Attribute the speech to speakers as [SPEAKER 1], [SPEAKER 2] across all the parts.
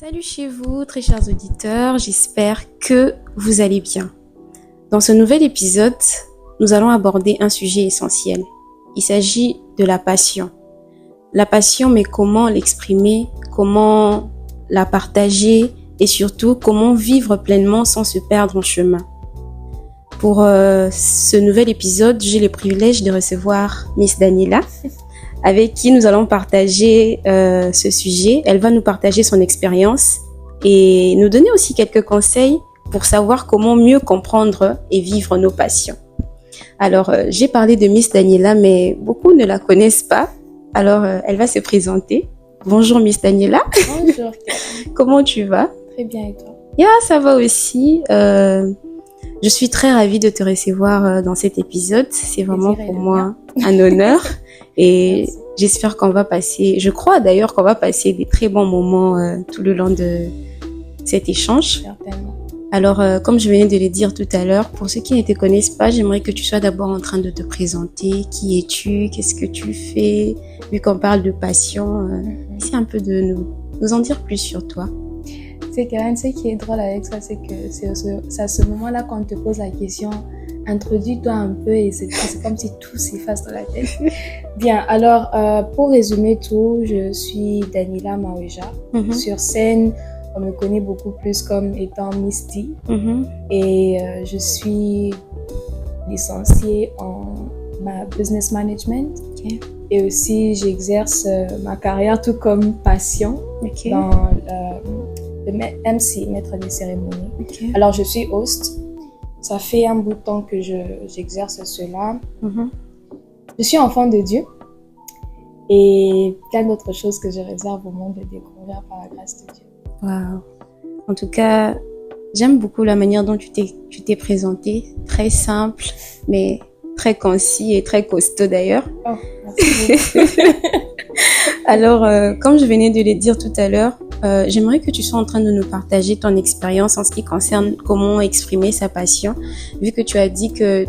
[SPEAKER 1] Salut chez vous, très chers auditeurs, j'espère que vous allez bien. Dans ce nouvel épisode, nous allons aborder un sujet essentiel. Il s'agit de la passion. La passion, mais comment l'exprimer, comment la partager et surtout comment vivre pleinement sans se perdre en chemin. Pour ce nouvel épisode, j'ai le privilège de recevoir Miss Daniela, avec qui nous allons partager ce sujet. Elle va nous partager son expérience et nous donner aussi quelques conseils pour savoir comment mieux comprendre et vivre nos passions. Alors, j'ai parlé de Miss Daniela, mais beaucoup ne la connaissent pas. Alors, elle va se présenter. Bonjour Miss Daniela.
[SPEAKER 2] Bonjour.
[SPEAKER 1] Comment tu vas?
[SPEAKER 2] Très bien, et toi?
[SPEAKER 1] Ça va aussi. Je suis très ravie de te recevoir dans cet épisode. C'est vraiment pour moi un honneur. Et j'espère qu'on va passer, je crois d'ailleurs qu'on va passer des très bons moments tout le long de cet échange.
[SPEAKER 2] Certainement.
[SPEAKER 1] Alors, comme je venais de le dire tout à l'heure, pour ceux qui ne te connaissent pas, j'aimerais que tu sois d'abord en train de te présenter. Qui es-tu? Qu'est-ce que tu fais? Vu qu'on parle de passion, essaie un peu de nous en dire plus sur toi.
[SPEAKER 2] C'est Karen, ce qui est drôle avec ça, c'est que c'est à ce moment-là qu'on te pose la question, introduis-toi un peu et c'est comme si tout s'efface dans la tête. Bien, alors pour résumer tout, je suis Daniela Maweja. Sur scène, on me connaît beaucoup plus comme étant Misty. Et je suis licenciée en business management.
[SPEAKER 1] Okay.
[SPEAKER 2] Et aussi, j'exerce ma carrière tout comme passion dans le MC, maître des cérémonies.
[SPEAKER 1] Okay.
[SPEAKER 2] Alors, je suis host. Ça fait un bout de temps que j'exerce cela. Je suis enfant de Dieu et plein d'autres choses que je réserve au monde de découvrir par la grâce de Dieu.
[SPEAKER 1] Wow. En tout cas, j'aime beaucoup la manière dont tu t'es présentée. Très simple, mais très concis et très costaud d'ailleurs.
[SPEAKER 2] Oh, merci beaucoup.
[SPEAKER 1] Alors, comme je venais de le dire tout à l'heure, j'aimerais que tu sois en train de nous partager ton expérience en ce qui concerne comment exprimer sa passion, vu que tu as dit que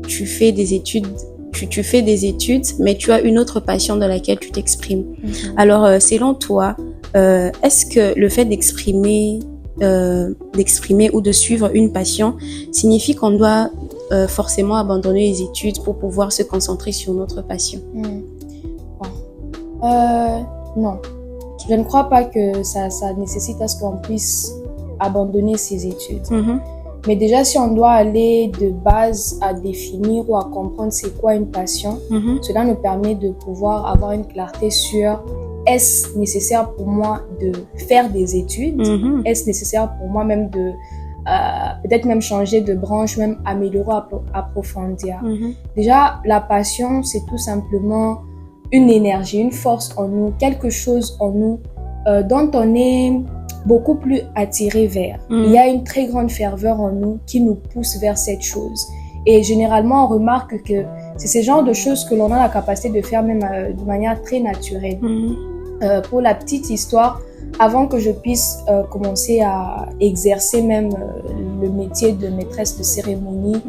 [SPEAKER 1] tu fais des études, tu fais des études, mais tu as une autre passion dans laquelle tu t'exprimes. Alors, selon toi, est-ce que le fait d'exprimer ou de suivre une passion signifie qu'on doit forcément abandonner les études pour pouvoir se concentrer sur notre passion?
[SPEAKER 2] Non. Je ne crois pas que ça nécessite à ce qu'on puisse abandonner ses études. Mais déjà, si on doit aller de base à définir ou à comprendre c'est quoi une passion, cela nous permet de pouvoir avoir une clarté sur est-ce nécessaire pour moi de faire des études? Est-ce nécessaire pour moi même de peut-être même changer de branche, même améliorer, approfondir? Déjà, la passion, c'est tout simplement une énergie, une force en nous, quelque chose en nous dont on est beaucoup plus attiré vers. Il y a une très grande ferveur en nous qui nous pousse vers cette chose. Et généralement, on remarque que c'est ce genre de choses que l'on a la capacité de faire même de manière très naturelle. Pour la petite histoire, avant que je puisse commencer à exercer même le métier de maîtresse de cérémonie,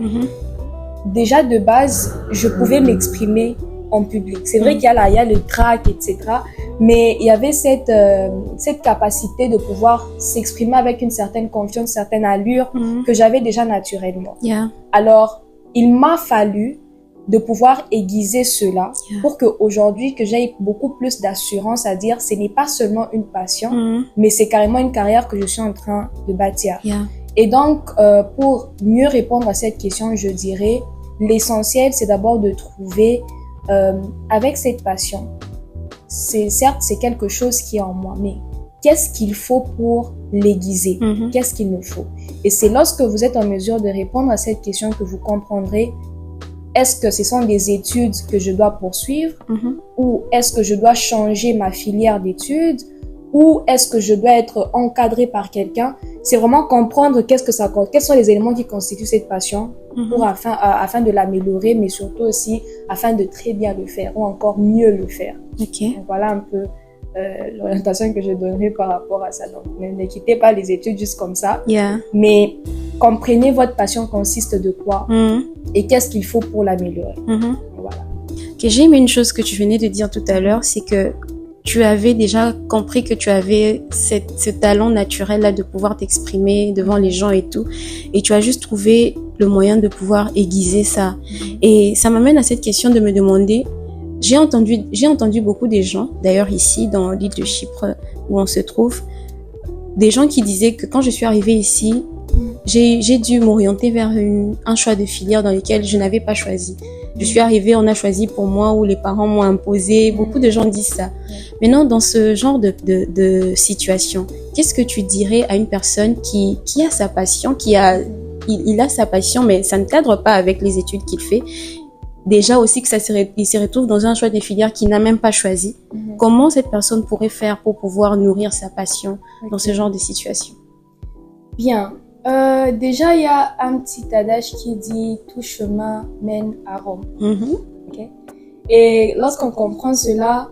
[SPEAKER 2] déjà de base, je pouvais m'exprimer en public. C'est vrai qu'il y a le trac, etc. Mais il y avait cette capacité de pouvoir s'exprimer avec une certaine confiance, une certaine allure que j'avais déjà naturellement. Alors, il m'a fallu de pouvoir aiguiser cela pour qu'aujourd'hui, que j'aie beaucoup plus d'assurance à dire ce n'est pas seulement une passion, mais c'est carrément une carrière que je suis en train de bâtir. Et donc, pour mieux répondre à cette question, je dirais, l'essentiel, c'est d'abord de trouver avec cette passion, certes c'est quelque chose qui est en moi, mais qu'est-ce qu'il faut pour l'aiguiser? Qu'est-ce qu'il me faut? Et c'est lorsque vous êtes en mesure de répondre à cette question que vous comprendrez est-ce que ce sont des études que je dois poursuivre ou est-ce que je dois changer ma filière d'études ou est-ce que je dois être encadré par quelqu'un? C'est vraiment comprendre quels sont les éléments qui constituent cette passion pour afin de l'améliorer, mais surtout aussi afin de très bien le faire ou encore mieux le faire. Donc, voilà un peu l'orientation que je donnerai par rapport à ça. Donc, ne quittez pas les études juste comme ça, mais comprenez votre passion consiste de quoi et qu'est-ce qu'il faut pour l'améliorer. Voilà.
[SPEAKER 1] J'ai aimé une chose que tu venais de dire tout à l'heure, c'est que tu avais déjà compris que tu avais ce talent naturel-là de pouvoir t'exprimer devant les gens et tout. Et tu as juste trouvé le moyen de pouvoir aiguiser ça. Et ça m'amène à cette question de me demander, j'ai entendu beaucoup des gens, d'ailleurs ici dans l'île de Chypre où on se trouve, des gens qui disaient que quand je suis arrivée ici, j'ai dû m'orienter vers un choix de filière dans lequel je n'avais pas choisi. Je suis arrivée, on a choisi pour moi ou les parents m'ont imposé. Beaucoup de gens disent ça. Maintenant, dans ce genre de situation, qu'est-ce que tu dirais à une personne qui a sa passion, il a sa passion, mais ça ne cadre pas avec les études qu'il fait. Déjà aussi que il se retrouve dans un choix de filière qu'il n'a même pas choisi. Comment cette personne pourrait faire pour pouvoir nourrir sa passion dans ce genre de situation?
[SPEAKER 2] Bien. Déjà, il y a un petit adage qui dit « tout chemin mène à Rome ». Okay? Et lorsqu'on comprend cela,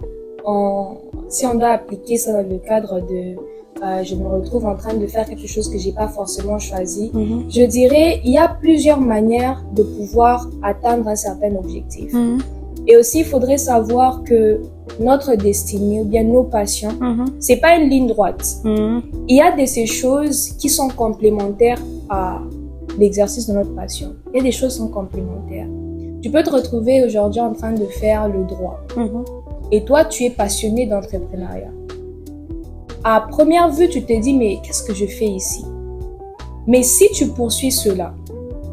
[SPEAKER 2] si on doit appliquer ça dans le cadre de je me retrouve en train de faire quelque chose que j'ai pas forcément choisi, je dirais il y a plusieurs manières de pouvoir atteindre un certain objectif. Et aussi, il faudrait savoir que notre destinée ou bien nos passions, c'est pas une ligne droite. Il y a de ces choses qui sont complémentaires à l'exercice de notre passion. Il y a des choses qui sont complémentaires. Tu peux te retrouver aujourd'hui en train de faire le droit. Et toi, tu es passionné d'entrepreneuriat. À première vue, tu te dis, mais qu'est-ce que je fais ici? Mais si tu poursuis cela,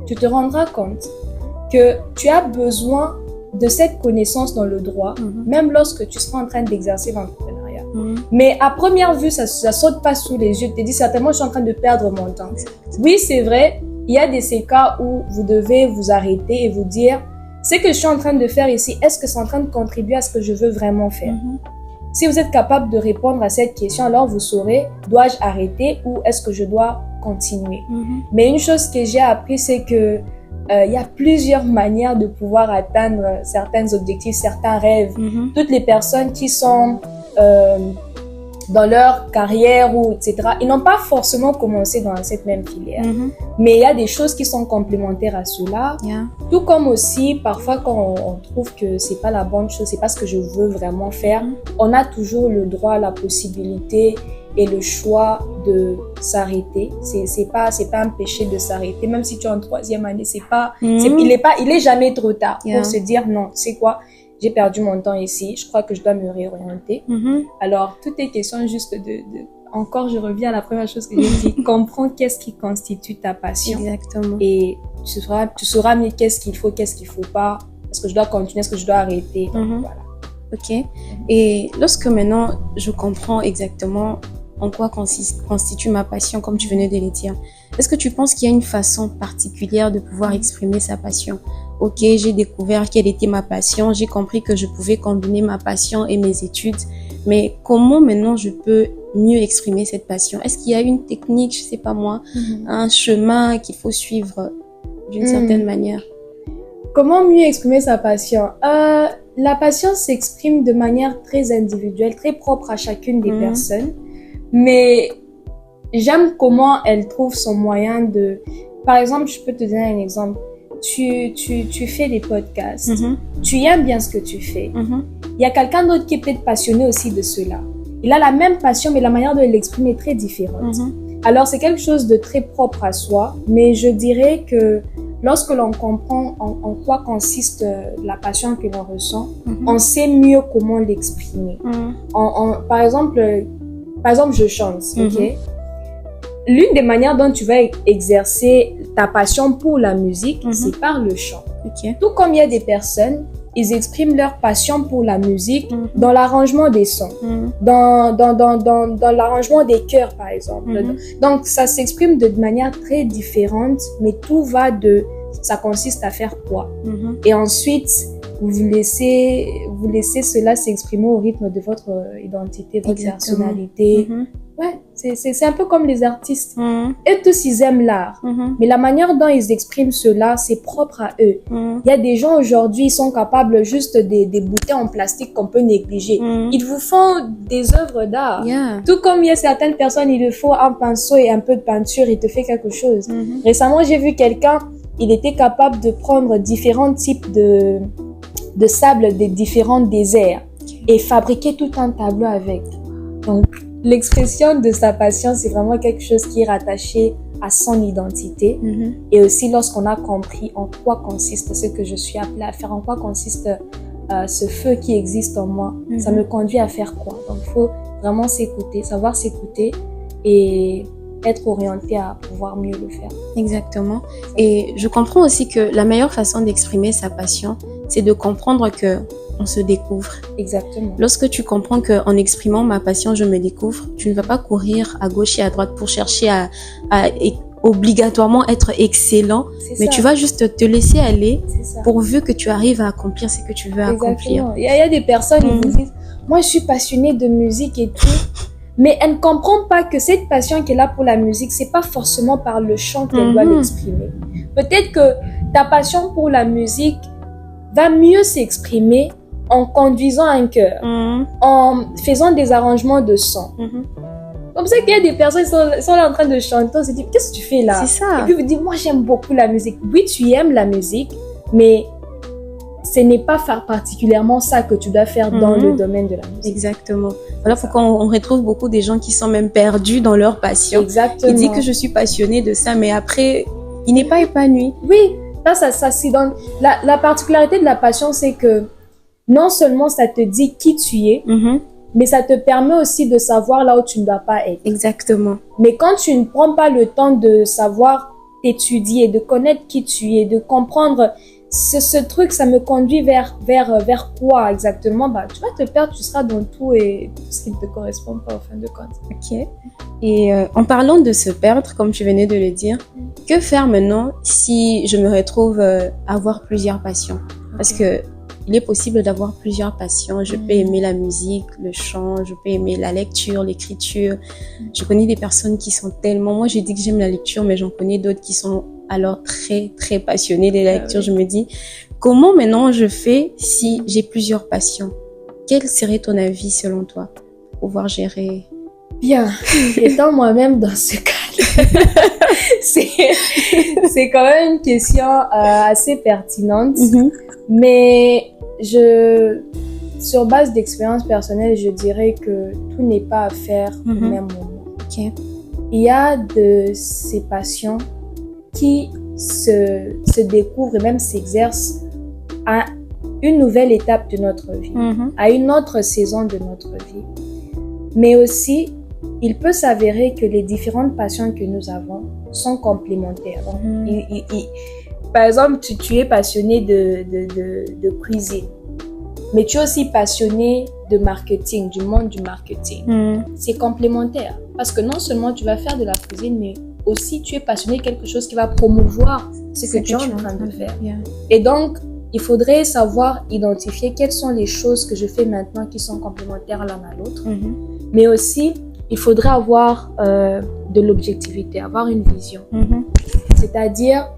[SPEAKER 2] tu te rendras compte que tu as besoin de cette connaissance dans le droit, même lorsque tu seras en train d'exercer l'entrepreneuriat. Mais à première vue, ça saute pas sous les yeux. Tu te dis certainement, je suis en train de perdre mon temps. Oui, c'est vrai, il y a de ces cas où vous devez vous arrêter et vous dire, ce que je suis en train de faire ici, est-ce que c'est en train de contribuer à ce que je veux vraiment faire? Si vous êtes capable de répondre à cette question, alors vous saurez, dois-je arrêter ou est-ce que je dois continuer? Mais une chose que j'ai appris, c'est que il y a plusieurs manières de pouvoir atteindre certains objectifs, certains rêves. Toutes les personnes qui sont dans leur carrière ou etc., ils n'ont pas forcément commencé dans cette même filière. Mais il y a des choses qui sont complémentaires à cela. Tout comme aussi, parfois quand on trouve que c'est pas la bonne chose, c'est pas ce que je veux vraiment faire, on a toujours le droit, la possibilité et le choix de s'arrêter. C'est pas un péché de s'arrêter, même si tu es en 3e année, il est jamais trop tard pour se dire non, c'est quoi, j'ai perdu mon temps ici, je crois que je dois me réorienter. Alors tout est question juste encore je reviens à la première chose que j'ai dit, comprends qu'est-ce qui constitue ta passion.
[SPEAKER 1] Exactement.
[SPEAKER 2] Et tu sauras mieux qu'est-ce qu'il faut pas, est-ce que je dois continuer, est-ce que je dois arrêter. Donc, voilà.
[SPEAKER 1] Ok. Et lorsque maintenant je comprends exactement en quoi constitue ma passion, comme tu venais de le dire, est-ce que tu penses qu'il y a une façon particulière de pouvoir exprimer sa passion? Ok, j'ai découvert quelle était ma passion, j'ai compris que je pouvais combiner ma passion et mes études, mais comment maintenant je peux mieux exprimer cette passion? Est-ce qu'il y a une technique, je sais pas moi, un chemin qu'il faut suivre d'une certaine manière?
[SPEAKER 2] Comment mieux exprimer sa passion? La passion s'exprime de manière très individuelle, très propre à chacune des personnes. Mais j'aime comment elle trouve son moyen de... Par exemple, je peux te donner un exemple. Tu fais des podcasts. Tu aimes bien ce que tu fais. Il y a quelqu'un d'autre qui est peut-être passionné aussi de cela. Il a la même passion, mais la manière de l'exprimer est très différente. Alors, c'est quelque chose de très propre à soi. Mais je dirais que lorsque l'on comprend en quoi consiste la passion que l'on ressent, on sait mieux comment l'exprimer. Par exemple, je chante, ok? L'une des manières dont tu vas exercer ta passion pour la musique, c'est par le chant. Tout comme il y a des personnes, ils expriment leur passion pour la musique dans l'arrangement des sons, dans l'arrangement des chœurs, par exemple. Donc, ça s'exprime de manière très différente, mais tout va ça consiste à faire quoi? Et ensuite, vous laissez cela s'exprimer au rythme de votre identité, votre personnalité. Ouais, c'est un peu comme les artistes. Eux tous, ils aiment l'art. Mais la manière dont ils expriment cela, c'est propre à eux. Il y a des gens aujourd'hui, ils sont capables juste des bouteilles en plastique qu'on peut négliger. Ils vous font des œuvres d'art. Tout comme il y a certaines personnes, il leur faut un pinceau et un peu de peinture, il te fait quelque chose. Récemment, j'ai vu quelqu'un, il était capable de prendre différents types de sable des différents déserts. et fabriquer tout un tableau avec. Donc, l'expression de sa passion, c'est vraiment quelque chose qui est rattaché à son identité. Et aussi lorsqu'on a compris en quoi consiste ce que je suis appelée à faire, en quoi consiste ce feu qui existe en moi, ça me conduit à faire quoi. Donc, il faut vraiment s'écouter, savoir s'écouter et être orienté à pouvoir mieux le faire.
[SPEAKER 1] Exactement. Et je comprends aussi que la meilleure façon d'exprimer sa passion, c'est de comprendre que on se découvre.
[SPEAKER 2] Exactement.
[SPEAKER 1] Lorsque tu comprends qu'en exprimant ma passion, je me découvre, tu ne vas pas courir à gauche et à droite pour chercher à obligatoirement être excellent, mais tu vas juste te laisser aller pourvu que tu arrives à accomplir ce que tu veux accomplir.
[SPEAKER 2] Il y a des personnes qui vous disent, moi je suis passionnée de musique et tout, mais elle ne comprend pas que cette passion qu'elle a pour la musique, c'est pas forcément par le chant qu'elle doit l'exprimer. Peut-être que ta passion pour la musique va mieux s'exprimer en conduisant un chœur, en faisant des arrangements de son. Comme ça qu'il y a des personnes qui sont là en train de chanter, on se dit, qu'est-ce que tu fais là?
[SPEAKER 1] C'est ça.
[SPEAKER 2] Et puis vous dites, moi j'aime beaucoup la musique. Oui, tu aimes la musique, mais ce n'est pas particulièrement ça que tu dois faire dans le domaine de la musique.
[SPEAKER 1] Exactement. Voilà pourquoi on retrouve beaucoup des gens qui sont même perdus dans leur passion.
[SPEAKER 2] Exactement.
[SPEAKER 1] Ils disent que je suis passionnée de ça, mais après, il n'est pas épanoui.
[SPEAKER 2] Oui, là, ça s'y donne. La particularité de la passion, c'est que non seulement ça te dit qui tu es, mais ça te permet aussi de savoir là où tu ne dois pas être.
[SPEAKER 1] Exactement.
[SPEAKER 2] Mais quand tu ne prends pas le temps de savoir t'étudier, de connaître qui tu es, de comprendre ce truc, ça me conduit vers quoi exactement, bah, tu vas te perdre, tu seras dans tout et tout ce qui ne te correspond pas au fin de compte.
[SPEAKER 1] Ok. Et en parlant de se perdre, comme tu venais de le dire, que faire maintenant si je me retrouve à avoir plusieurs passions? Parce que il est possible d'avoir plusieurs passions. Je peux aimer la musique, le chant, je peux aimer la lecture, l'écriture. Je connais des personnes qui sont tellement... Moi, j'ai dit que j'aime la lecture, mais j'en connais d'autres qui sont alors très, très passionnées de la lecture. Je me dis, comment maintenant je fais si j'ai plusieurs passions? Quel serait ton avis selon toi pour pouvoir gérer?
[SPEAKER 2] Bien, étant moi-même dans ce cas, c'est quand même une question assez pertinente, mais sur base d'expérience personnelle, je dirais que tout n'est pas à faire au même moment.
[SPEAKER 1] Okay.
[SPEAKER 2] Il y a de ces passions qui se découvrent et même s'exercent à une nouvelle étape de notre vie, à une autre saison de notre vie. Mais aussi, il peut s'avérer que les différentes passions que nous avons sont complémentaires. Par exemple, tu es passionné de cuisine, mais tu es aussi passionné de marketing, du monde du marketing. C'est complémentaire parce que non seulement tu vas faire de la cuisine, mais aussi tu es passionné de quelque chose qui va promouvoir ce que tu es en train de faire. Et donc, il faudrait savoir identifier quelles sont les choses que je fais maintenant qui sont complémentaires l'un à l'autre, mais aussi il faudrait avoir de l'objectivité, avoir une vision. C'est-à-dire,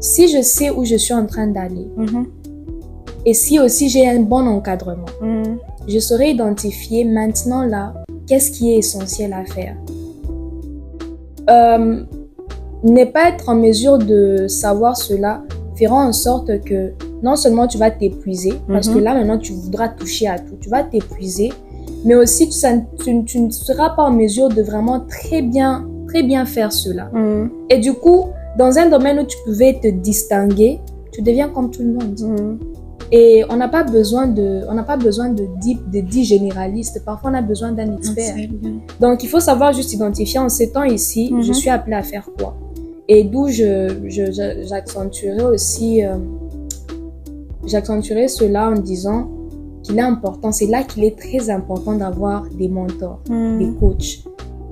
[SPEAKER 2] si je sais où je suis en train d'aller, et si aussi j'ai un bon encadrement, je saurais identifier maintenant là, qu'est-ce qui est essentiel à faire. Ne pas être en mesure de savoir cela fera en sorte que non seulement tu vas t'épuiser, parce que là maintenant tu voudras toucher à tout, tu vas t'épuiser, mais aussi tu ne seras pas en mesure de vraiment très bien faire cela. Et du coup, dans un domaine où tu pouvais te distinguer, tu deviens comme tout le monde. Et on n'a pas besoin de 10 généralistes. Parfois, on a besoin d'un expert. Donc, il faut savoir juste identifier en ces temps ici, je suis appelée à faire quoi. Et d'où j'accentuerai aussi, j'accentuerai cela en disant qu'il est important, c'est là qu'il est très important d'avoir des mentors, des coachs,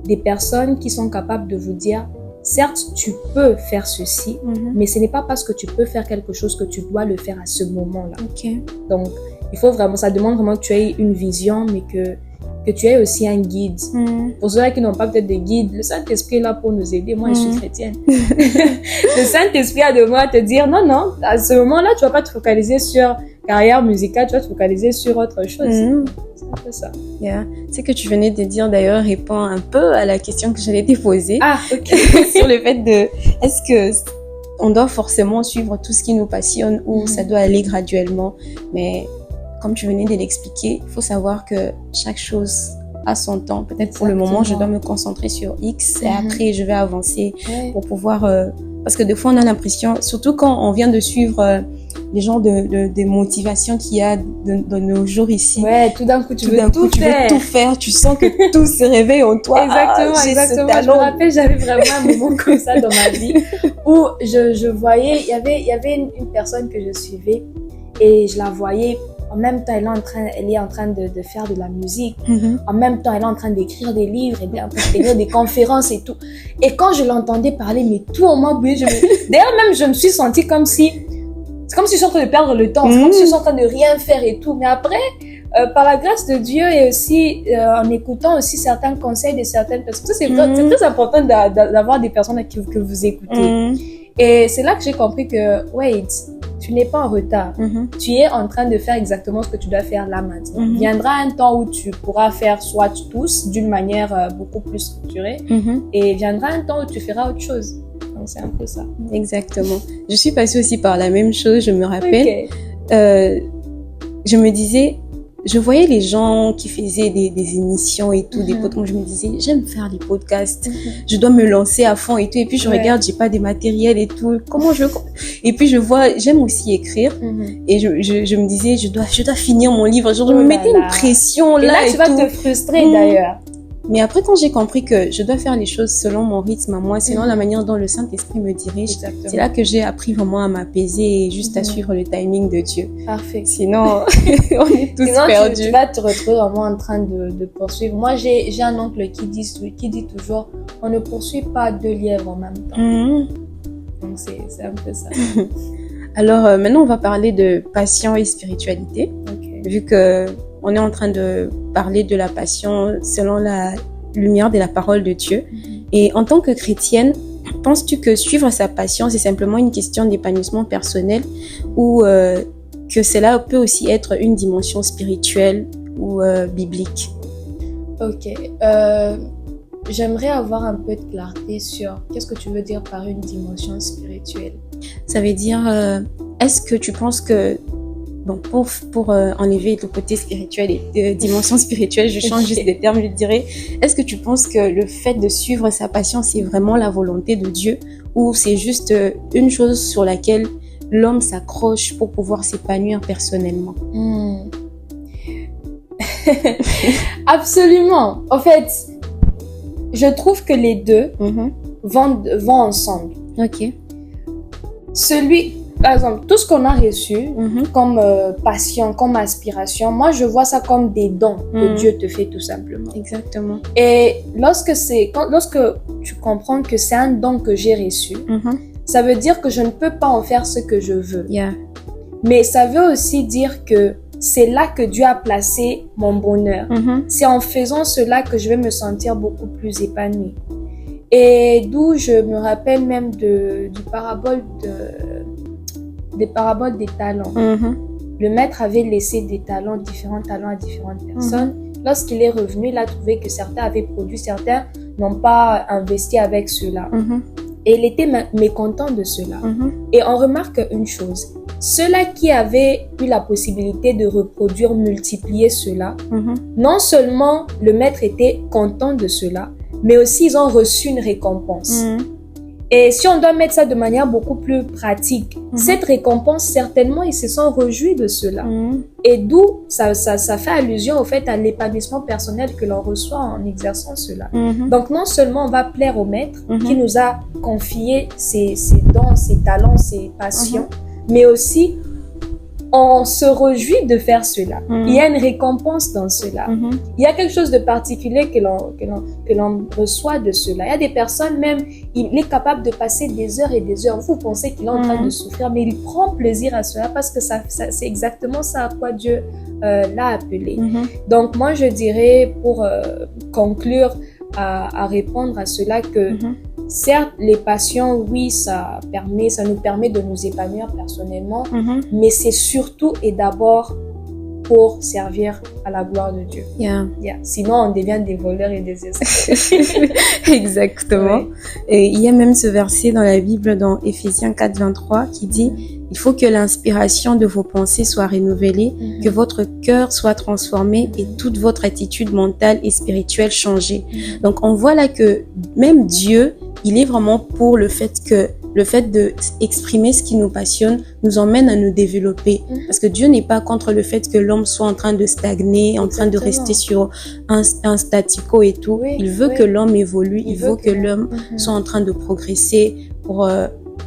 [SPEAKER 2] des personnes qui sont capables de vous dire, certes, tu peux faire ceci, mais ce n'est pas parce que tu peux faire quelque chose que tu dois le faire à ce moment-là. Donc, il faut vraiment, ça demande vraiment que tu aies une vision, mais que tu aies aussi un guide. Pour ceux qui n'ont pas peut-être de guide, le Saint-Esprit est là pour nous aider. Moi, je suis chrétienne. Le Saint-Esprit a de moi te dire, non, à ce moment-là, tu vas pas te focaliser sur carrière musicale, tu vas te focaliser sur autre chose. C'est un peu ça.
[SPEAKER 1] Ce que tu venais de dire d'ailleurs répond un peu à la question que j'allais te poser. Sur le fait de, est-ce que on doit forcément suivre tout ce qui nous passionne ou ça doit aller graduellement? Mais comme tu venais de l'expliquer, il faut savoir que chaque chose a son temps. Peut-être pour le moment, je dois me concentrer sur X et après, je vais avancer pour pouvoir... parce que des fois, on a l'impression, surtout quand on vient de suivre les genres de motivation qu'il y a de nos jours ici.
[SPEAKER 2] Ouais, tout d'un coup, tu veux tout
[SPEAKER 1] faire. Tu sens que tout se réveille en toi.
[SPEAKER 2] Exactement. Je me rappelle, j'avais vraiment un moment comme ça dans ma vie où je voyais, il y avait une personne que je suivais et je la voyais. En même temps, elle est en train de faire de la musique. En même temps, elle est en train d'écrire des livres, elle est en train d'écrire des conférences et tout. Et quand je l'entendais parler, mais tout au moins, d'ailleurs, même, je me suis sentie comme si, c'est comme si je suis en train de perdre le temps. C'est comme si je suis en train de rien faire et tout. Mais après, par la grâce de Dieu et aussi en écoutant aussi certains conseils de certaines personnes, c'est très important d'avoir des personnes que vous écoutez. Et c'est là que j'ai compris que, wait, tu n'es pas en retard. Tu es en train de faire exactement ce que tu dois faire là maintenant. Viendra un temps où tu pourras faire soit tous d'une manière beaucoup plus structurée et viendra un temps où tu feras autre chose. Donc c'est un peu ça.
[SPEAKER 1] Exactement. Je suis passée aussi par la même chose, je me rappelle. Je me disais, je voyais les gens qui faisaient des émissions et tout, des podcasts. Je me disais, j'aime faire des podcasts. Je dois me lancer à fond et tout. Et puis, je regarde, j'ai pas des matériels et tout. Et puis, je vois, j'aime aussi écrire. Et je me disais, je dois finir mon livre. Genre, je me mettais une pression là.
[SPEAKER 2] Et là, tu vas te frustrer d'ailleurs.
[SPEAKER 1] Mais après, quand j'ai compris que je dois faire les choses selon mon rythme à moi, selon la manière dont le Saint-Esprit me dirige, c'est là que j'ai appris vraiment à m'apaiser et juste à suivre le timing de Dieu.
[SPEAKER 2] Parfait.
[SPEAKER 1] Sinon, on est tous perdus.
[SPEAKER 2] Tu vas te retrouver vraiment en train de poursuivre. Moi, j'ai un oncle qui dit toujours, on ne poursuit pas deux lièvres en même temps. Donc, c'est un peu ça.
[SPEAKER 1] Alors, maintenant, on va parler de passion et spiritualité. Vu que on est en train de parler de la passion selon la lumière de la parole de Dieu. Et en tant que chrétienne, penses-tu que suivre sa passion, c'est simplement une question d'épanouissement personnel ou que cela peut aussi être une dimension spirituelle ou biblique?
[SPEAKER 2] Ok. J'aimerais avoir un peu de clarté sur qu'est-ce que tu veux dire par une dimension spirituelle.
[SPEAKER 1] Ça veut dire, est-ce que tu penses que bon, pour enlever le côté spirituel et dimension spirituelle, je change juste des termes, je dirais. Est-ce que tu penses que le fait de suivre sa passion, c'est vraiment la volonté de Dieu ou c'est juste une chose sur laquelle l'homme s'accroche pour pouvoir s'épanouir personnellement?
[SPEAKER 2] Absolument. En fait, je trouve que les deux vont ensemble.
[SPEAKER 1] Ok.
[SPEAKER 2] Par exemple, tout ce qu'on a reçu comme passion, comme aspiration, moi je vois ça comme des dons que Dieu te fait tout simplement.
[SPEAKER 1] Exactement.
[SPEAKER 2] Et lorsque tu comprends que c'est un don que j'ai reçu, ça veut dire que je ne peux pas en faire ce que je veux. Mais ça veut aussi dire que c'est là que Dieu a placé mon bonheur. C'est en faisant cela que je vais me sentir beaucoup plus épanouie. Et d'où je me rappelle même des paraboles des talents. Le maître avait laissé différents talents à différentes personnes. Lorsqu'il est revenu, il a trouvé que certains avaient produit, certains n'ont pas investi avec cela. Et il était mécontent de cela. Et on remarque une chose, ceux-là qui avaient eu la possibilité de reproduire, multiplier cela, non seulement le maître était content de cela, mais aussi ils ont reçu une récompense. Et si on doit mettre ça de manière beaucoup plus pratique, cette récompense, certainement, ils se sont réjouis de cela. Et d'où ça fait allusion au fait à l'épanouissement personnel que l'on reçoit en exerçant cela. Donc, non seulement on va plaire au maître qui nous a confié ses dons, ses talents, ses passions, mais aussi on se réjouit de faire cela. Il y a une récompense dans cela. Il y a quelque chose de particulier que l'on reçoit de cela. Il y a des personnes, même, il est capable de passer des heures et des heures. Vous pensez qu'il est en train de souffrir, mais il prend plaisir à cela parce que c'est exactement ça à quoi Dieu l'a appelé. Donc, moi, je dirais, pour conclure à répondre à cela, que certes, les passions, oui, ça nous permet de nous épanouir personnellement, mais c'est surtout et d'abord pour servir à la gloire de Dieu.
[SPEAKER 1] Yeah.
[SPEAKER 2] Sinon, on devient des voleurs et des escrocs.
[SPEAKER 1] Exactement. Oui. Et il y a même ce verset dans la Bible, dans Éphésiens 4, 23, qui dit « Il faut que l'inspiration de vos pensées soit renouvelée, que votre cœur soit transformé et toute votre attitude mentale et spirituelle changée. » Donc, on voit là que même Dieu, il est vraiment pour le fait de exprimer ce qui nous passionne nous emmène à nous développer. Parce que Dieu n'est pas contre le fait que l'homme soit en train de stagner, en train de rester sur un statico et tout. Oui, il veut que l'homme évolue, il veut que l'homme soit en train de progresser pour...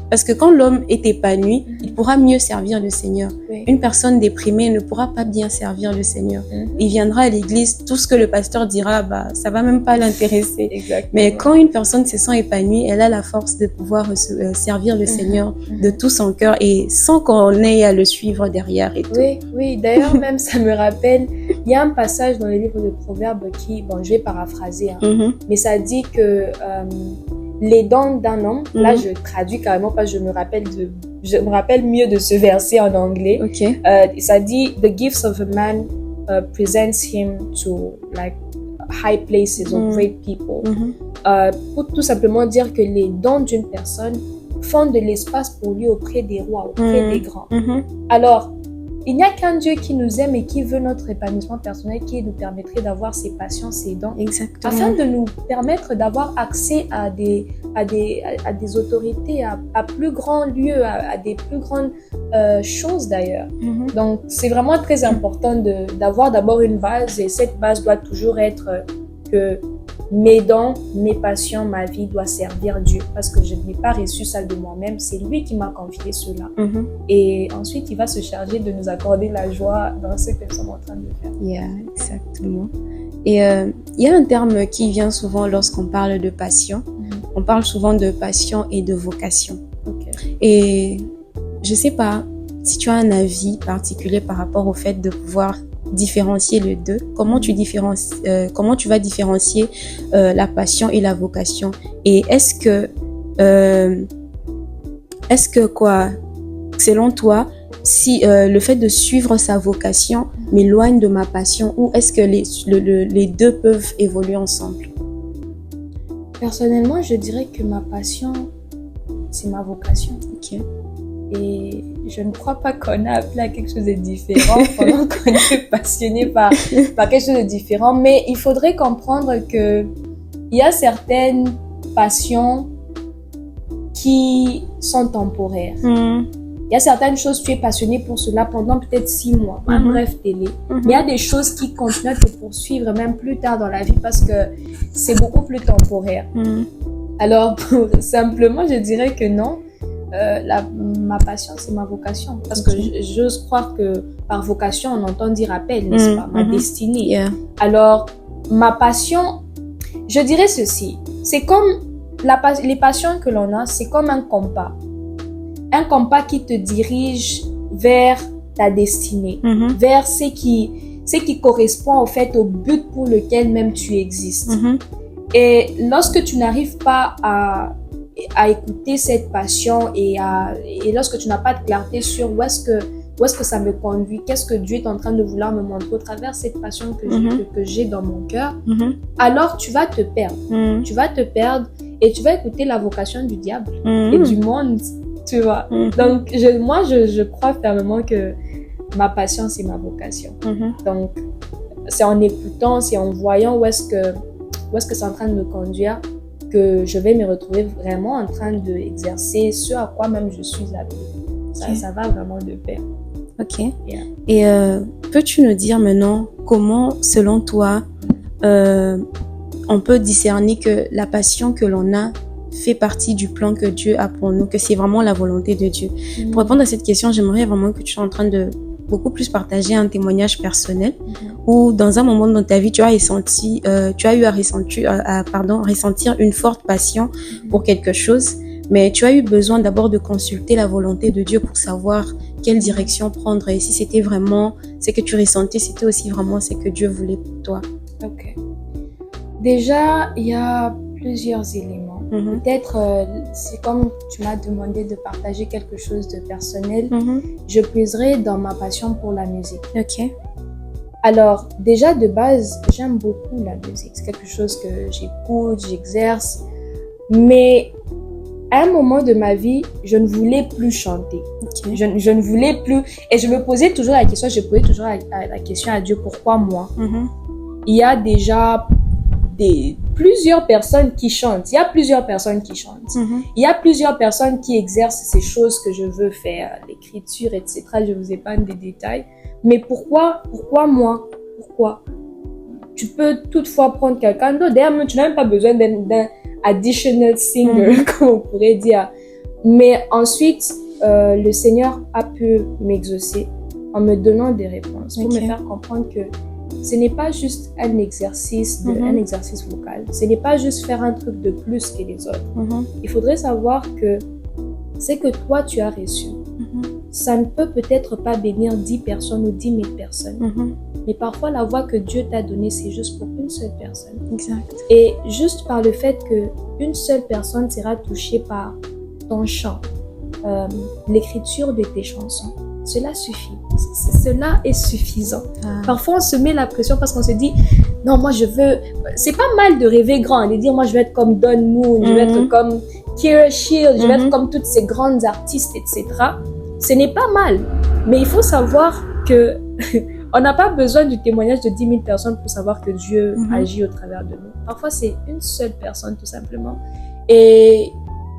[SPEAKER 1] Parce que quand l'homme est épanoui, il pourra mieux servir le Seigneur. Oui. Une personne déprimée ne pourra pas bien servir le Seigneur. Il viendra à l'église, tout ce que le pasteur dira, ça va même pas l'intéresser. Exactement. Mais quand une personne se sent épanouie, elle a la force de pouvoir servir le Seigneur de tout son cœur et sans qu'on ait à le suivre derrière et tout.
[SPEAKER 2] Oui. D'ailleurs, même ça me rappelle, il y a un passage dans le livre de Proverbes qui, je vais paraphraser, mais ça dit que les dons d'un homme, là je traduis carrément parce que je me rappelle mieux de ce verset en anglais.
[SPEAKER 1] Okay.
[SPEAKER 2] Ça dit the gifts of a man presents him to like high places or great people. Pour tout simplement dire que les dons d'une personne font de l'espace pour lui auprès des rois, auprès des grands. Alors, il n'y a qu'un Dieu qui nous aime et qui veut notre épanouissement personnel, qui nous permettrait d'avoir ses passions, ses dons.
[SPEAKER 1] Exactement.
[SPEAKER 2] Afin de nous permettre d'avoir accès à des autorités, à plus grands lieux, à des plus grandes choses d'ailleurs. Donc, c'est vraiment très important d'avoir d'abord une base et cette base doit toujours être que mes dons, mes passions, ma vie doit servir Dieu parce que je n'ai pas reçu ça de moi-même, c'est lui qui m'a confié cela. Et ensuite, il va se charger de nous accorder la joie dans ce que nous sommes en train de faire.
[SPEAKER 1] Yeah, exactement. Et il y a un terme qui vient souvent lorsqu'on parle de passion. On parle souvent de passion et de vocation.
[SPEAKER 2] Okay.
[SPEAKER 1] Et je sais pas si tu as un avis particulier par rapport au fait de pouvoir différencier les deux. Comment tu vas différencier la passion et la vocation? Et est-ce que quoi, selon toi, si le fait de suivre sa vocation m'éloigne de ma passion, ou est-ce que les deux peuvent évoluer ensemble?
[SPEAKER 2] Personnellement, je dirais que ma passion, c'est ma vocation.
[SPEAKER 1] Ok.
[SPEAKER 2] Et je ne crois pas qu'on a appelé à quelque chose de différent pendant qu'on est passionné par quelque chose de différent. Mais il faudrait comprendre que il y a certaines passions qui sont temporaires. Il y a certaines choses, tu es passionné pour cela pendant peut-être 6 mois, un bref délai. Mais il y a des choses qui continuent à te poursuivre même plus tard dans la vie parce que c'est beaucoup plus temporaire. Alors, simplement, je dirais que non. Ma passion, c'est ma vocation. Parce que j'ose croire que par vocation, on entend dire appel, n'est-ce pas? Ma destinée.
[SPEAKER 1] Yeah.
[SPEAKER 2] Alors, ma passion, je dirais ceci. C'est comme les passions que l'on a, c'est comme un compas. Un compas qui te dirige vers ta destinée, vers ce qui correspond au fait au but pour lequel même tu existes. Et lorsque tu n'arrives pas à écouter cette passion et lorsque tu n'as pas de clarté sur où est-ce que ça me conduit, qu'est-ce que Dieu est en train de vouloir me montrer au travers cette passion que j'ai dans mon cœur, alors tu vas te perdre. Tu vas te perdre et tu vas écouter la vocation du diable et du monde, tu vois. Donc, je crois fermement que ma passion, c'est ma vocation. Donc, c'est en écoutant, c'est en voyant où est-ce que c'est en train de me conduire que je vais me retrouver vraiment en train d'exercer ce à quoi même je suis appelée. Ça va vraiment de pair.
[SPEAKER 1] Ok. Yeah. Et peux-tu nous dire maintenant comment, selon toi, on peut discerner que la passion que l'on a fait partie du plan que Dieu a pour nous, que c'est vraiment la volonté de Dieu? Pour répondre à cette question, j'aimerais vraiment que tu sois en train de beaucoup plus partager un témoignage personnel où dans un moment dans ta vie tu as eu à ressentir une forte passion pour quelque chose, mais tu as eu besoin d'abord de consulter la volonté de Dieu pour savoir quelle direction prendre et si c'était vraiment ce que tu ressentais, c'était aussi vraiment ce que Dieu voulait pour toi.
[SPEAKER 2] Ok. Déjà, il y a plusieurs éléments. Peut-être, c'est comme tu m'as demandé de partager quelque chose de personnel, je puiserai dans ma passion pour la musique.
[SPEAKER 1] Ok.
[SPEAKER 2] Alors, déjà de base, j'aime beaucoup la musique. C'est quelque chose que j'écoute, j'exerce. Mais à un moment de ma vie, je ne voulais plus chanter.
[SPEAKER 1] Ok.
[SPEAKER 2] Je ne voulais plus. Et je posais toujours la question à Dieu, pourquoi moi? Il y a déjà plusieurs personnes qui chantent. Il y a plusieurs personnes qui chantent. Il y a plusieurs personnes qui exercent ces choses que je veux faire, l'écriture, etc. Je vous épargne des détails. Mais pourquoi moi? Pourquoi? Tu peux toutefois prendre quelqu'un d'autre. D'ailleurs, tu n'as même pas besoin d'un additional singer, comme on pourrait dire. Mais ensuite, le Seigneur a pu m'exaucer en me donnant des réponses pour me faire comprendre que ce n'est pas juste un exercice vocal. Ce n'est pas juste faire un truc de plus que les autres. Il faudrait savoir que c'est que toi, tu as reçu. Ça ne peut peut-être pas bénir 10 personnes ou 10 000 personnes. Mais parfois, la voix que Dieu t'a donnée, c'est juste pour une seule personne.
[SPEAKER 1] Exact.
[SPEAKER 2] Et juste par le fait qu'une seule personne sera touchée par ton chant, l'écriture de tes chansons, cela suffit. Cela est suffisant. Parfois, on se met la pression parce qu'on se dit, non, moi je veux... C'est pas mal de rêver grand, de dire, moi je veux être comme Don Moon, je veux être comme Kira Shield, je veux être comme toutes ces grandes artistes, etc. Ce n'est pas mal. Mais il faut savoir que on n'a pas besoin du témoignage de 10 000 personnes pour savoir que Dieu agit au travers de nous. Parfois, c'est une seule personne, tout simplement. Et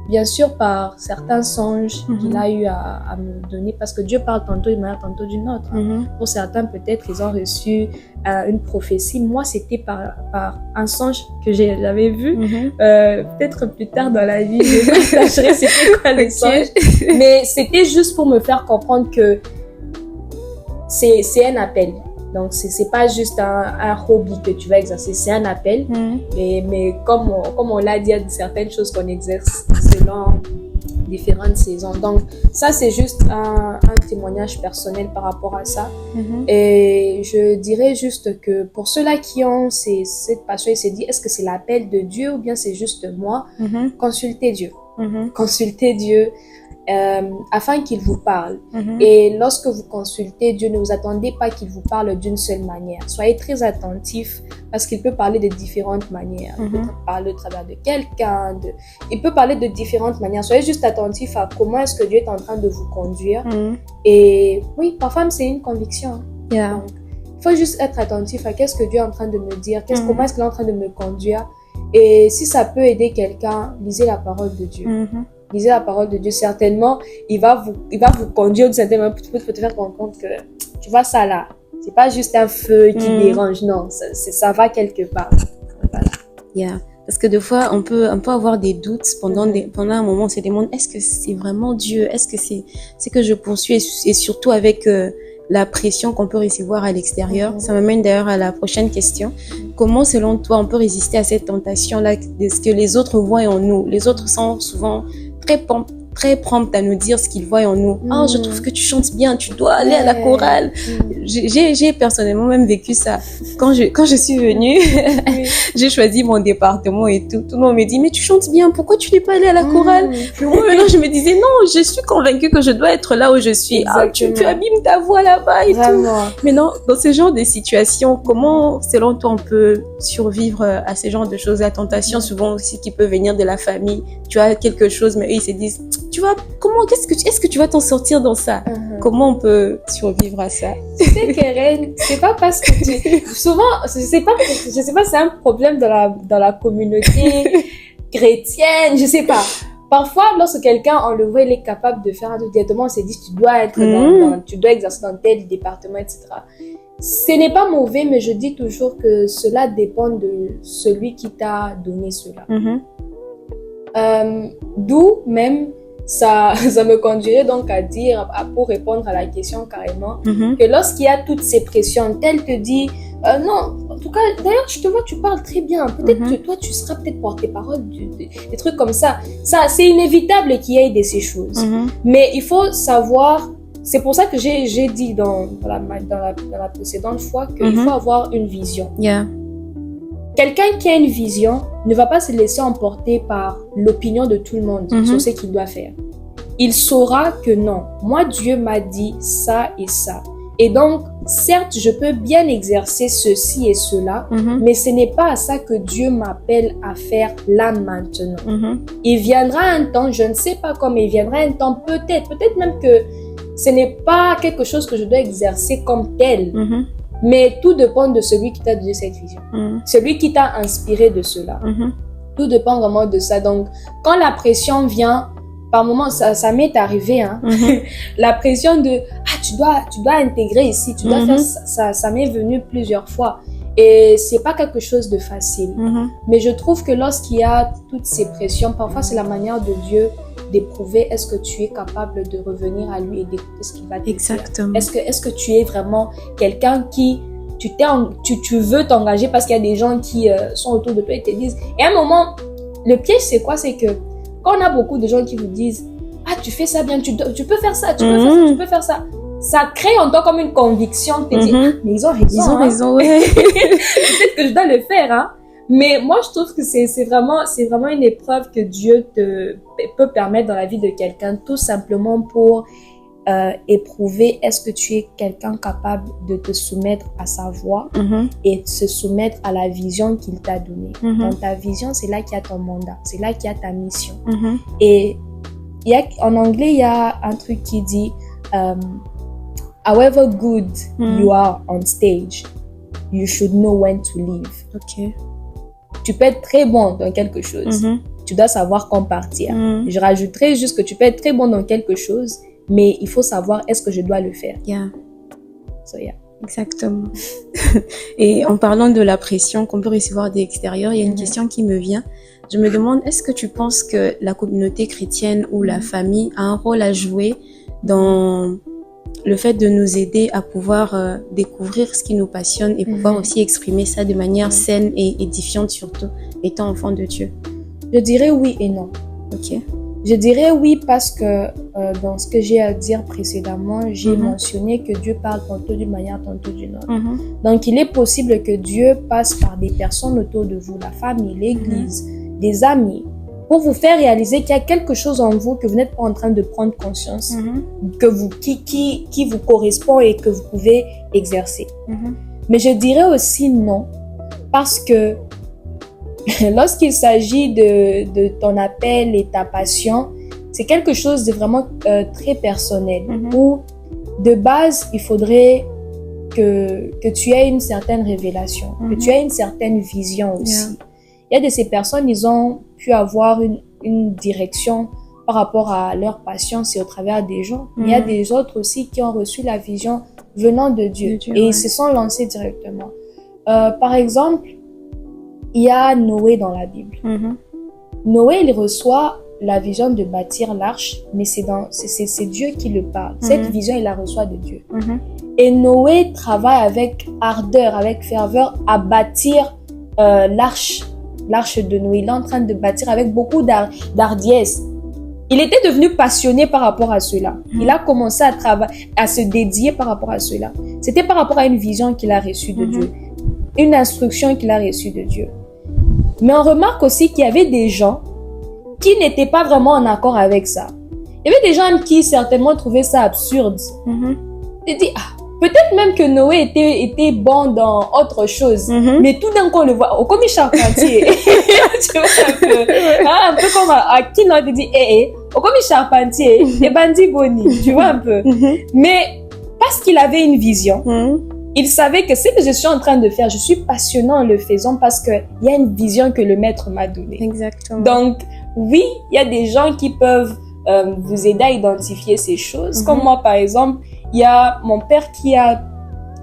[SPEAKER 2] bien sûr, par certains songes qu'il a eu à me donner, parce que Dieu parle tantôt d'une manière, tantôt d'une autre. Pour certains, peut-être, ils ont reçu une prophétie. Moi, c'était par un songe que j'avais vu. Peut-être plus tard dans la vie, je partagerai c'était quoi le songe. Mais c'était juste pour me faire comprendre que c'est un appel. Donc, c'est pas juste un hobby que tu vas exercer, c'est un appel. Mais comme on l'a dit, il y a certaines choses qu'on exerce selon différentes saisons. Donc, ça, c'est juste un témoignage personnel par rapport à ça. Et je dirais juste que pour ceux-là qui ont cette passion, ils se disent, est-ce que c'est l'appel de Dieu ou bien c'est juste moi? Consultez Dieu. Consultez Dieu. Afin qu'il vous parle. Et lorsque vous consultez Dieu, ne vous attendez pas qu'il vous parle d'une seule manière. Soyez très attentifs parce qu'il peut parler de différentes manières. Il peut parler au travers de quelqu'un. Il peut parler de différentes manières. Soyez juste attentifs à comment est-ce que Dieu est en train de vous conduire. Et oui, parfois c'est une conviction. Donc, il faut juste être attentif à qu'est-ce que Dieu est en train de me dire, comment est-ce qu'il est en train de me conduire. Et si ça peut aider quelqu'un, lisez la parole de Dieu. Lisez la parole de Dieu, certainement, il va vous conduire d'une certaine manière pour te faire comprendre que, tu vois ça là, c'est pas juste un feu qui dérange, non, ça va quelque part. Voilà.
[SPEAKER 1] Parce que des fois, on peut avoir des doutes pendant un moment, on se demande, est-ce que c'est vraiment Dieu? Est-ce que c'est que je poursuis? Et surtout avec la pression qu'on peut recevoir à l'extérieur. Ça m'amène d'ailleurs à la prochaine question. Comment, selon toi, on peut résister à cette tentation-là de ce que les autres voient en nous? Les autres sont souvent très promptes à nous dire ce qu'ils voient en nous. Oh, je trouve que tu chantes bien, tu dois aller à la chorale. J'ai personnellement même vécu ça. Quand je suis venue, j'ai choisi mon département et tout. Tout le monde me dit, mais tu chantes bien, pourquoi tu n'es pas allée à la chorale? Puis moi, maintenant, je me disais, non, je suis convaincue que je dois être là où je suis. Ah, tu abîmes ta voix là-bas et tout. Mais non, dans ce genre de situation, comment, selon toi, on peut survivre à ce genre de choses? La tentation, souvent aussi, qui peut venir de la famille. Tu as quelque chose, mais eux, ils se disent, tu vois, est-ce que tu vas t'en sortir dans ça? Comment on peut survivre à ça?
[SPEAKER 2] Tu sais, Keren, c'est pas parce que souvent, je sais pas, c'est un problème dans la communauté chrétienne, je sais pas. Parfois, lorsque quelqu'un, on le voit, il est capable de faire un truc directement, on s'est dit, tu dois être tu dois exercer dans tel département, etc. Ce n'est pas mauvais, mais je dis toujours que cela dépend de celui qui t'a donné cela. D'où même, ça me conduirait donc à dire, pour répondre à la question carrément, que lorsqu'il y a toutes ces pressions, tel te dit, non, en tout cas, d'ailleurs, je te vois, tu parles très bien, peut-être que toi, tu seras peut-être porte-parole, des trucs comme ça. Ça, c'est inévitable qu'il y ait de ces choses. Mais il faut savoir, c'est pour ça que j'ai dit dans la précédente fois qu'il faut avoir une vision. Quelqu'un qui a une vision ne va pas se laisser emporter par l'opinion de tout le monde sur ce qu'il doit faire. Il saura que non, moi Dieu m'a dit ça et ça. Et donc, certes, je peux bien exercer ceci et cela, mais ce n'est pas à ça que Dieu m'appelle à faire là maintenant. Il viendra un temps, je ne sais pas comment, il viendra un temps peut-être même que ce n'est pas quelque chose que je dois exercer comme tel, mais tout dépend de celui qui t'a donné cette vision, celui qui t'a inspiré de cela. Tout dépend vraiment de ça. Donc, quand la pression vient, par moments, ça m'est arrivé, hein. La pression de tu dois intégrer ici, tu dois faire ça m'est venu plusieurs fois. Et c'est pas quelque chose de facile. Mais je trouve que lorsqu'il y a toutes ces pressions, parfois c'est la manière de Dieu d'éprouver est-ce que tu es capable de revenir à lui et d'écouter ce qu'il va te dire.
[SPEAKER 1] Exactement.
[SPEAKER 2] Est-ce que tu es vraiment quelqu'un qui tu veux t'engager parce qu'il y a des gens qui sont autour de toi et te disent. Et à un moment, le piège c'est quoi? C'est que quand on a beaucoup de gens qui vous disent tu fais ça bien, tu peux faire ça, tu peux faire ça, tu peux faire ça. Ça crée en toi comme une conviction. Tu te dis, mais ils ont raison.
[SPEAKER 1] Ils ont raison, ouais.
[SPEAKER 2] Peut-être que je dois le faire, hein. Mais moi, je trouve que c'est vraiment une épreuve que Dieu peut permettre dans la vie de quelqu'un, tout simplement pour éprouver est-ce que tu es quelqu'un capable de te soumettre à sa voix et de se soumettre à la vision qu'il t'a donnée. Dans ta vision, c'est là qu'il y a ton mandat, c'est là qu'il y a ta mission. Et en anglais, il y a un truc qui dit however good you are on stage, you should know when to leave.
[SPEAKER 1] Okay.
[SPEAKER 2] Tu peux être très bon dans quelque chose, tu dois savoir quand partir. Je rajouterais juste que tu peux être très bon dans quelque chose, mais il faut savoir est-ce que je dois le faire. So, yeah.
[SPEAKER 1] Exactement. Et en parlant de la pression qu'on peut recevoir de l'extérieur, il y a une question qui me vient. Je me demande, est-ce que tu penses que la communauté chrétienne ou la famille a un rôle à jouer dans le fait de nous aider à pouvoir découvrir ce qui nous passionne et pouvoir aussi exprimer ça de manière saine et édifiante, surtout étant enfant de Dieu?
[SPEAKER 2] Je dirais oui et non.
[SPEAKER 1] Ok.
[SPEAKER 2] Je dirais oui parce que dans ce que j'ai à dire précédemment, j'ai mentionné que Dieu parle tantôt d'une manière, tantôt d'une autre. Donc, il est possible que Dieu passe par des personnes autour de vous, la famille, l'église, des amis, pour vous faire réaliser qu'il y a quelque chose en vous que vous n'êtes pas en train de prendre conscience, qui vous correspond et que vous pouvez exercer. Mais je dirais aussi non, parce que lorsqu'il s'agit de ton appel et ta passion, c'est quelque chose de vraiment très personnel, où de base, il faudrait que tu aies une certaine révélation, que tu aies une certaine vision aussi. Il y a de ces personnes, ils ont pu avoir une direction par rapport à leur passion, c'est au travers des gens. Il y a des autres aussi qui ont reçu la vision venant de Dieu, et ils se sont lancés directement. Par exemple, il y a Noé dans la Bible. Noé, il reçoit la vision de bâtir l'arche, mais c'est Dieu qui le parle. Cette vision, il la reçoit de Dieu. Et Noé travaille avec ardeur, avec ferveur à bâtir l'arche de Noé. Il est en train de bâtir avec beaucoup d'ardiesse. Il était devenu passionné par rapport à cela. Il a commencé à se dédier par rapport à cela. C'était par rapport à une vision qu'il a reçue de Dieu, une instruction qu'il a reçue de Dieu. Mais on remarque aussi qu'il y avait des gens qui n'étaient pas vraiment en accord avec ça. Il y avait des gens qui certainement trouvaient ça absurde. Ils disaient, peut-être même que Noé était bon dans autre chose, mais tout d'un coup on le voit au commis charpentier. Tu vois un peu comme à qui on te dit, au commis charpentier, les bandits bonis, tu vois un peu. Mais parce qu'il avait une vision, il savait que ce que je suis en train de faire, je suis passionnant en le faisant parce qu'il y a une vision que le maître m'a donnée.
[SPEAKER 1] Exactement.
[SPEAKER 2] Donc, oui, il y a des gens qui peuvent vous aider à identifier ces choses. Comme moi, par exemple, il y a mon père qui a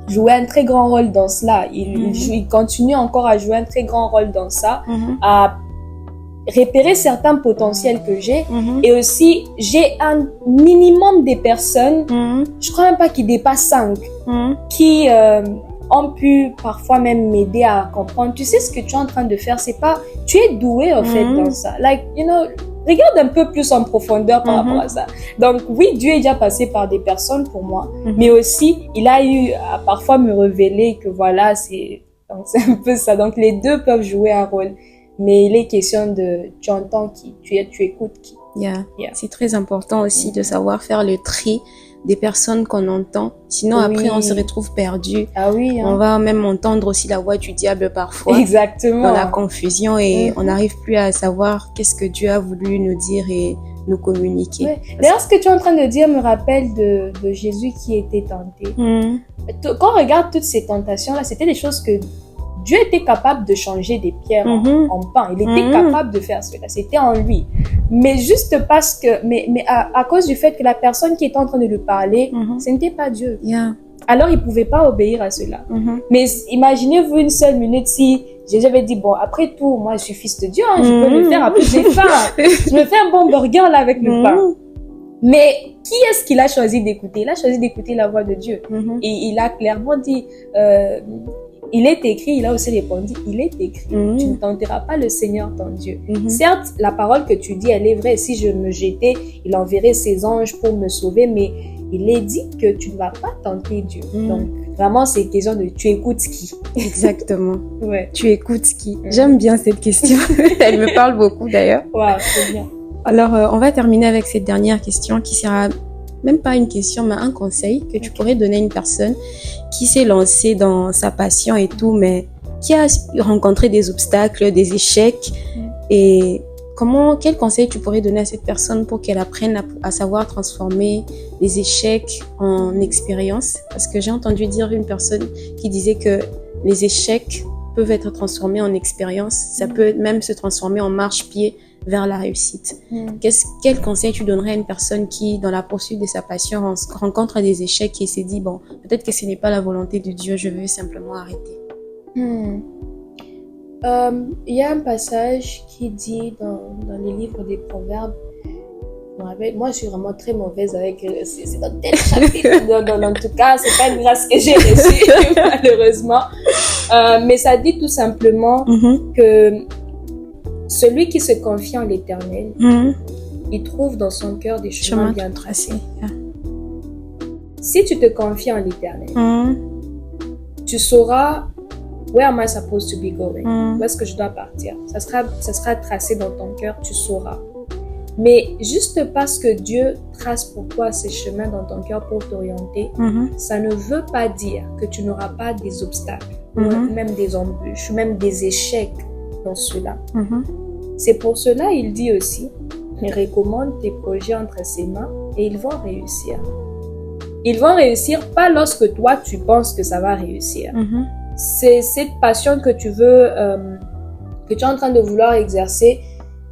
[SPEAKER 2] joué un très grand rôle dans cela. Il continue encore à jouer un très grand rôle dans ça, à repérer certains potentiels que j'ai. Et aussi, j'ai un minimum de personnes, je crois même pas qu'ils dépassent 5, qui ont pu parfois même m'aider à comprendre. Tu sais ce que tu es en train de faire, c'est pas... Tu es doué en fait dans ça. Like, you know, regarde un peu plus en profondeur par rapport à ça. Donc oui, Dieu est déjà passé par des personnes pour moi, mais aussi, il a eu à parfois me révéler que voilà, c'est un peu ça. Donc les deux peuvent jouer un rôle. Mais il est question de, tu entends qui, tu écoutes qui.
[SPEAKER 1] C'est très important aussi de savoir faire le tri des personnes qu'on entend. Sinon, après, on se retrouve perdu.
[SPEAKER 2] Ah oui.
[SPEAKER 1] On va même entendre aussi la voix du diable parfois.
[SPEAKER 2] Exactement.
[SPEAKER 1] Dans la confusion et on n'arrive plus à savoir qu'est-ce que Dieu a voulu nous dire et nous communiquer.
[SPEAKER 2] Ouais. D'ailleurs, ce que tu es en train de dire me rappelle de Jésus qui était tenté. Quand on regarde toutes ces tentations-là, c'était des choses que Dieu était capable de changer des pierres en pain. Il était capable de faire cela. C'était en lui. Mais juste parce que, mais à cause du fait que la personne qui était en train de lui parler, ce n'était pas Dieu.
[SPEAKER 1] Yeah.
[SPEAKER 2] Alors, il ne pouvait pas obéir à cela. Mais imaginez-vous une seule minute si Jésus avait dit, bon, après tout, moi, je suis fils de Dieu, hein, je peux le faire, après j'ai faim. Je me fais un bon burger là avec le pain. Mais qui est-ce qu'il a choisi d'écouter? Il a choisi d'écouter la voix de Dieu. Et il a clairement dit, il est écrit, il a aussi répondu, il est écrit, tu ne tenteras pas le Seigneur ton Dieu. Certes, la parole que tu dis, elle est vraie. Si je me jetais, il enverrait ses anges pour me sauver, mais il est dit que tu ne vas pas tenter Dieu. Donc, vraiment, c'est une question de tu écoutes qui.
[SPEAKER 1] Exactement.
[SPEAKER 2] Ouais.
[SPEAKER 1] Tu écoutes qui. J'aime bien cette question. Elle me parle beaucoup d'ailleurs.
[SPEAKER 2] Wow, c'est bien.
[SPEAKER 1] Alors, on va terminer avec cette dernière question qui sera même pas une question, mais un conseil que tu pourrais donner à une personne qui s'est lancée dans sa passion et tout, mais qui a rencontré des obstacles, des échecs. Et quel conseil tu pourrais donner à cette personne pour qu'elle apprenne à savoir transformer les échecs en expérience? Parce que j'ai entendu dire une personne qui disait que les échecs peuvent être transformés en expérience. Ça peut même se transformer en marche-pied vers la réussite. Quel conseil tu donnerais à une personne qui, dans la poursuite de sa passion, rencontre des échecs et s'est dit, bon, peut-être que ce n'est pas la volonté de Dieu, je veux simplement arrêter?
[SPEAKER 2] Il y a un passage qui dit dans les livres des Proverbes, moi je suis vraiment très mauvaise avec c'est dans tel chapitre, en tout cas c'est pas une grâce que j'ai reçue malheureusement, mais ça dit tout simplement que celui qui se confie en l'Éternel, il trouve dans son cœur des chemins bien tracés. Si tu te confies en l'Éternel, tu sauras where am I supposed to be going? Où est-ce que je dois partir? Ça sera tracé dans ton cœur, tu sauras. Mais juste parce que Dieu trace pour toi ces chemins dans ton cœur pour t'orienter, ça ne veut pas dire que tu n'auras pas des obstacles, ou même des embûches, ou même des échecs dans cela. C'est pour cela, il dit aussi, il recommande tes projets entre ses mains et ils vont réussir. Ils vont réussir pas lorsque toi tu penses que ça va réussir. C'est cette passion que tu veux, que tu es en train de vouloir exercer,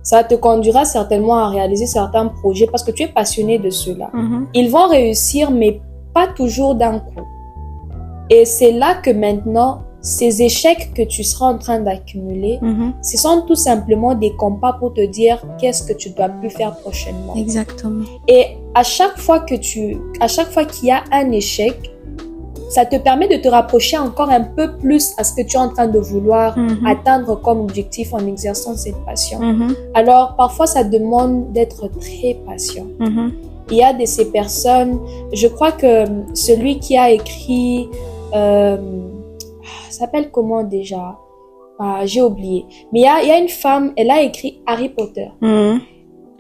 [SPEAKER 2] ça te conduira certainement à réaliser certains projets parce que tu es passionné de cela. Ils vont réussir, mais pas toujours d'un coup. Et c'est là que maintenant, ces échecs que tu seras en train d'accumuler, ce sont tout simplement des compas pour te dire qu'est-ce que tu dois plus faire prochainement.
[SPEAKER 1] Exactement.
[SPEAKER 2] Et à chaque fois qu'il y a un échec, ça te permet de te rapprocher encore un peu plus à ce que tu es en train de vouloir atteindre comme objectif en exerçant cette passion. Alors, parfois, ça demande d'être très patient. Il y a de ces personnes, je crois que celui qui a écrit, s'appelle comment déjà? J'ai oublié. Mais il y a une femme, elle a écrit Harry Potter.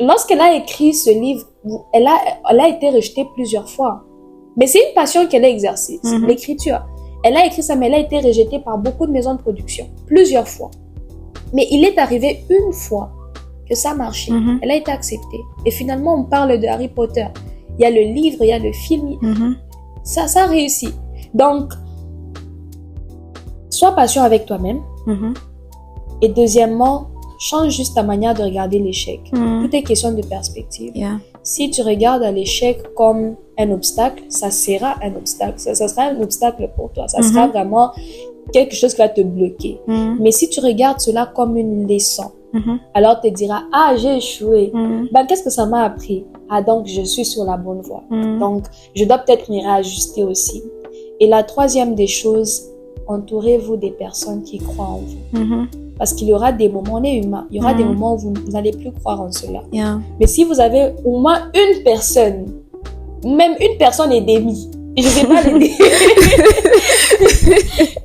[SPEAKER 2] Lorsqu'elle a écrit ce livre, elle a été rejetée plusieurs fois. Mais c'est une passion qu'elle a exercée, l'écriture. Elle a écrit ça, mais elle a été rejetée par beaucoup de maisons de production, plusieurs fois. Mais il est arrivé une fois que ça marchait. Elle a été acceptée. Et finalement, on parle de Harry Potter. Il y a le livre, il y a le film. Ça réussit. Donc, sois patient avec toi-même. Et deuxièmement, change juste ta manière de regarder l'échec. Tout est question de perspective. Si tu regardes à l'échec comme un obstacle, ça sera un obstacle. Ça sera un obstacle pour toi. Ça sera vraiment quelque chose qui va te bloquer. Mais si tu regardes cela comme une leçon, alors tu te diras, j'ai échoué. Qu'est-ce que ça m'a appris? Donc je suis sur la bonne voie. Donc je dois peut-être me réajuster aussi. Et la troisième des choses, entourez-vous des personnes qui croient en vous. Parce qu'il y aura des moments, on est humain, il y aura des moments où vous n'allez plus croire en cela. Mais si vous avez au moins une personne, même une personne et demie, je ne vais pas l'aider,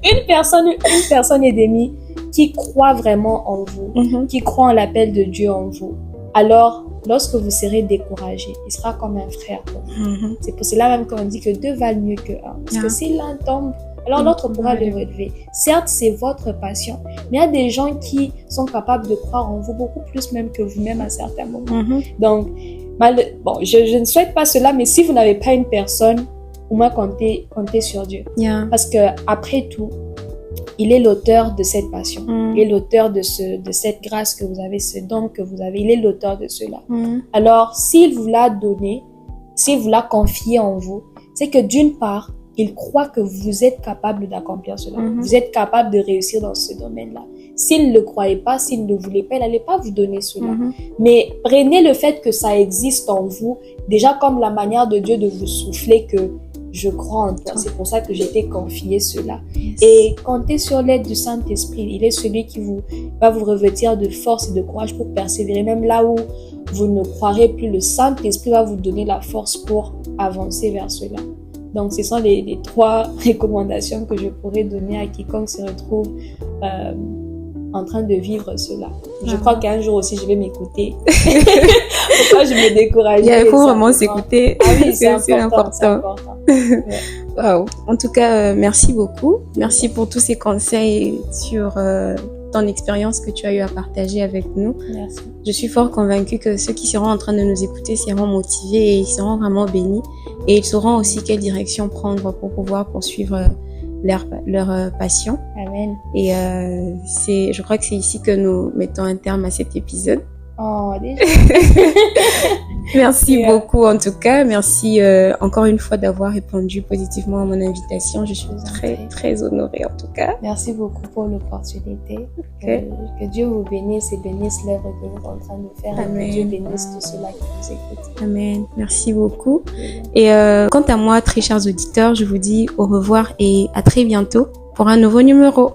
[SPEAKER 2] une personne et demie qui croit vraiment en vous, qui croit en l'appel de Dieu en vous, alors lorsque vous serez découragé, il sera comme un frère pour vous. C'est pour cela même qu'on dit que 2 valent mieux que 1. Parce que si l'un tombe, alors l'autre pourra le relever. Certes, c'est votre passion, mais il y a des gens qui sont capables de croire en vous beaucoup plus même que vous-même à certains moments. Donc, je ne souhaite pas cela, mais si vous n'avez pas une personne, au moins comptez sur Dieu. Parce que après tout, il est l'auteur de cette passion. Il est l'auteur de cette grâce que vous avez, ce don que vous avez. Il est l'auteur de cela. Alors, s'il vous l'a donné, s'il vous l'a confié en vous, c'est que d'une part, il croit que vous êtes capable d'accomplir cela. Vous êtes capable de réussir dans ce domaine-là. S'il ne le croyait pas, s'il ne voulait pas, il n'allait pas vous donner cela. Mais prenez le fait que ça existe en vous, déjà comme la manière de Dieu de vous souffler que je crois en toi. C'est pour ça que j'ai été confié cela. Et comptez sur l'aide du Saint-Esprit. Il est celui qui va vous revêtir de force et de courage pour persévérer. Même là où vous ne croirez plus, le Saint-Esprit va vous donner la force pour avancer vers cela. Donc, ce sont les 3 recommandations que je pourrais donner à quiconque se retrouve en train de vivre cela. Je crois qu'un jour aussi, je vais m'écouter. Pourquoi je me décourage?
[SPEAKER 1] Il faut vraiment s'écouter.
[SPEAKER 2] Ah oui, c'est important.
[SPEAKER 1] Wow. En tout cas, merci beaucoup. Merci pour tous ces conseils sur ton expérience que tu as eu à partager avec nous.
[SPEAKER 2] Merci.
[SPEAKER 1] Je suis fort convaincue que ceux qui seront en train de nous écouter seront motivés et ils seront vraiment bénis. Et ils sauront aussi quelle direction prendre pour pouvoir poursuivre leur passion.
[SPEAKER 2] Amen.
[SPEAKER 1] Et je crois que c'est ici que nous mettons un terme à cet épisode.
[SPEAKER 2] Oh, déjà.
[SPEAKER 1] Merci beaucoup en tout cas. Merci encore une fois d'avoir répondu positivement à mon invitation. Je suis très honorée en tout cas.
[SPEAKER 2] Merci beaucoup pour l'opportunité. Que Dieu vous bénisse et bénisse l'œuvre que vous êtes en train de faire.
[SPEAKER 1] Amen.
[SPEAKER 2] Et que Dieu bénisse tous ceux-là qui vous écoutent.
[SPEAKER 1] Amen. Merci beaucoup. Et quant à moi, très chers auditeurs, je vous dis au revoir et à très bientôt pour un nouveau numéro.